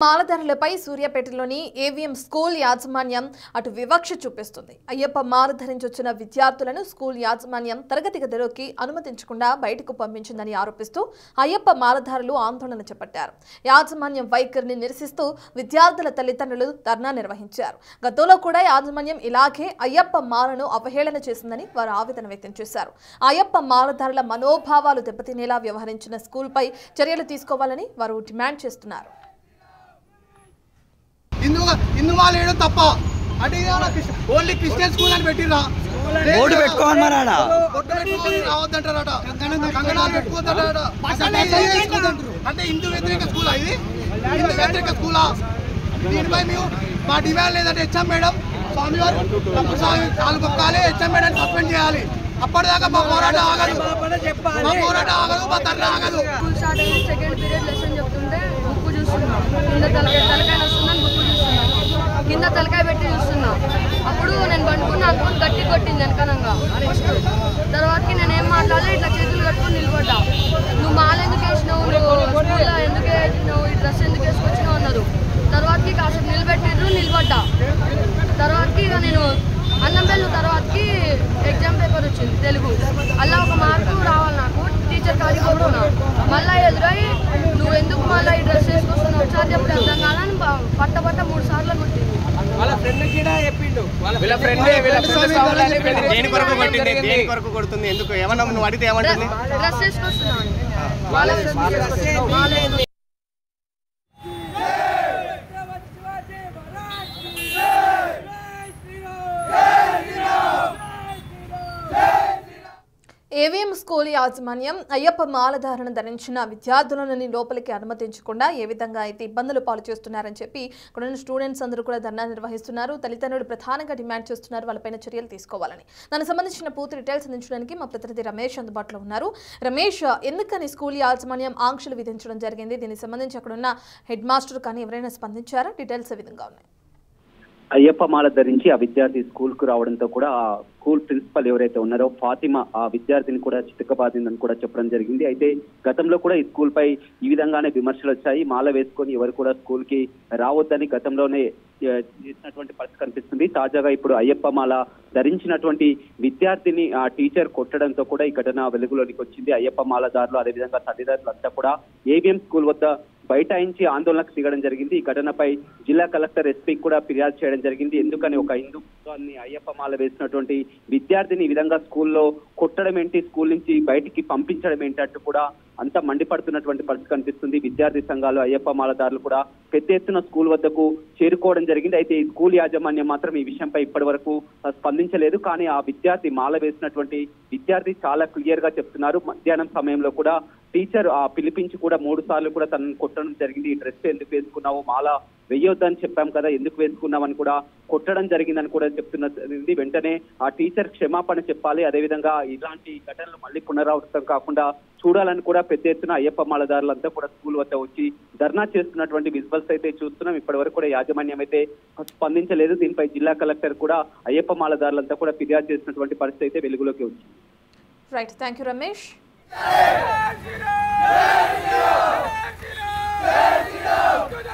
మాలధారులపై సూర్యాపేటలోని AVM school యాజమాన్యం అటు వివక్ష చూపిస్తుంది. అయ్యప్ప మాల ధరించొచ్చిన విద్యార్థులను స్కూల్ యాజమాన్యం తరగతి గదిలోకి అనుమతించకుండా బయటకు పంపించిందని ఆరోపిస్తూ అయ్యప్ప మాలధారులు ఆందోళన చేపట్టారు. యాజమాన్యం వైఖరిని నిరసిస్తూ విద్యార్థుల తల్లిదండ్రులు ధర్నా నిర్వహించారు. గతంలో కూడా యాజమాన్యం ఇలాగే అయ్యప్ప మాలను అవహేళన చేసిందని వారు ఆవేదన వ్యక్తం చేశారు. అయ్యప్ప మాలధారుల మనోభావాలు దెబ్బతినేలా వ్యవహరించిన స్కూల్పై చర్యలు తీసుకోవాలని వారు డిమాండ్ చేస్తున్నారు. హిందూ మాల వేయడం తప్ప అంటే ఓన్లీ క్రిస్టియన్ స్కూల్ అని పెట్టిరా బోర్డు పెట్టుకోవాలి మరాడా రావద్దంటారట కంగనాలు పెట్టుకోవద్దంటారట అంటే హిందూ వ్యతిరేక స్కూలా ఇది హిందూ వ్యతిరేక స్కూలా దీనిపై మేము మా డిమాండ్ లేదంటే హెచ్ఎం మేడం స్వామివారు కాలు పక్కాలి హెచ్ఎం మేడం సస్పెండ్ చేయాలి. అప్పటిదాకా మా పోరాటం ఆగదు మా తండ్రి ఆగదు. సెకండ్ పీరియడ్ లెసన్ చెప్తుంటే బుక్ చూస్తున్నాం తలకాయ వస్తుందని బుక్ చూస్తున్నాం కింద తలకాయ పెట్టి చూస్తున్నాం. అప్పుడు నేను పండుకున్నా అనుకుని గట్టి కొట్టింది వెనకనంగా. తర్వాతకి నేను ఏం మాట్లాడలే ఇట్లా చేతులు కట్టుకుని నిలబడ్డా. నువ్వు మాల ఎందుకు వేసినావు, నువ్వు స్కూల్లో ఎందుకు వేసినావు, ఈ డ్రెస్ ఎందుకు వేసుకొచ్చినావు అన్నారు. తర్వాతకి కాసేపు నిలబడ్డా. తర్వాతకి ఇక నేను అన్నం బెల్లు తర్వాతకి ఎగ్జామ్ పేపర్ వచ్చింది తెలుగు. అలా ఒక మార్కు రావాలి నాకు. టీచర్ కాడికి పోతున్నా మళ్ళీ ఎదురై నువ్వు ఎందుకు మళ్ళీ ఈ డ్రెస్ వేసుకొస్తున్నావు ఒకసారి చెప్పి అర్థం కాదని పట్ట 3 సార్లు కొట్టింది. డ్రెస్ వేసుకొస్తున్నాను. ఏవిఎం స్కూల్ యాజమాన్యం అయ్యప్ప మాలధారణ ధరించిన విద్యార్థులను లోపలికి అనుమతించకుండా ఏ విధంగా అయితే ఇబ్బందులు పాలు చేస్తున్నారని చెప్పి ఇక్కడ స్టూడెంట్స్ అందరూ కూడా ధర్నా నిర్వహిస్తున్నారు. తల్లిదండ్రులు ప్రధానంగా డిమాండ్ చేస్తున్నారు వాళ్ళపైన చర్యలు తీసుకోవాలని. దానికి సంబంధించిన పూర్తి డీటెయిల్స్ అందించడానికి మా ప్రతినిధి రమేష్ అందుబాటులో ఉన్నారు. రమేష్, ఎందుకని స్కూల్ యాజమాన్యం ఆంక్షలు విధించడం జరిగింది? దీనికి సంబంధించి అక్కడున్న హెడ్ మాస్టర్ కానీ ఎవరైనా స్పందించారా? డీటెయిల్స్ ఏ విధంగా ఉన్నాయి? అయ్యప్ప మాల ధరించి ఆ విద్యార్థి స్కూల్ కు రావడంతో కూడా ఆ స్కూల్ ప్రిన్సిపల్ ఎవరైతే ఉన్నారో ఫాతిమా ఆ విద్యార్థిని కూడా చితకబాదిందని కూడా చెప్పడం జరిగింది. అయితే గతంలో కూడా ఈ స్కూల్ పై ఈ విధంగానే విమర్శలు వచ్చాయి. మాల వేసుకొని ఎవరు కూడా స్కూల్ కి రావద్దని గతంలోనే చేసినటువంటి పరిస్థితి కనిపిస్తుంది. తాజాగా ఇప్పుడు అయ్యప్ప మాల ధరించినటువంటి విద్యార్థిని ఆ టీచర్ కొట్టడంతో కూడా ఈ ఘటన వెలుగులోనికి వచ్చింది. అయ్యప్ప మాలదారులు అదేవిధంగా తల్లిదండ్రులంతా కూడా ఏవిఎం స్కూల్ వద్ద బైఠాయించి ఆందోళనకు దిగడం జరిగింది. ఈ ఘటనపై జిల్లా కలెక్టర్ ఎస్పీ కూడా ఫిర్యాదు చేయడం జరిగింది. ఎందుకని ఒక హిందూ అయ్యప్ప మాల వేసినటువంటి విద్యార్థిని ఈ విధంగా స్కూల్లో కొట్టడం ఏంటి, స్కూల్ నుంచి బయటికి పంపించడం ఏంటి అంటూ కూడా అంతా మండిపడుతున్నటువంటి పరిస్థితి కనిపిస్తుంది. విద్యార్థి సంఘాలు అయ్యప్ప మాలదారులు కూడా పెద్ద ఎత్తున స్కూల్ వద్దకు చేరుకోవడం జరిగింది. అయితే ఈ స్కూల్ యాజమాన్యం మాత్రం ఈ విషయంపై ఇప్పటి వరకు స్పందించలేదు. కానీ ఆ విద్యార్థి మాల వేసినటువంటి విద్యార్థి చాలా క్లియర్ గా చెప్తున్నారు. మధ్యాహ్నం సమయంలో కూడా టీచర్ పిలిపించి కూడా 3 సార్లు కూడా తనను కొట్టడం జరిగింది. ఈ డ్రెస్ ఎందుకు వేసుకున్నావు, మాల వేయొద్దని చెప్పాం కదా, ఎందుకు వేసుకున్నామని కూడా కొట్టడం జరిగిందని కూడా చెప్తున్నది. వెంటనే ఆ టీచర్ క్షమాపణ చెప్పాలి. అదేవిధంగా ఇలాంటి ఘటనలు మళ్ళీ పునరావృతం కాకుండా చూడాలని కూడా పెద్ద ఎత్తున అయ్యప్ప మాలదారులంతా కూడా స్కూల్ వద్ద వచ్చి ధర్నా చేస్తున్నటువంటి విజువల్స్ అయితే చూస్తున్నాం. ఇప్పటి వరకు కూడా యాజమాన్యం అయితే స్పందించలేదు. దీనిపై జిల్లా కలెక్టర్ కూడా అయ్యప్ప మాలదారులంతా కూడా ఫిర్యాదు చేసినటువంటి పరిస్థితి అయితే వెలుగులోకి వచ్చింది. Right, thank you Ramesh. Jai Shri Ram! Jai Shri Ram! Jai Shri Ram!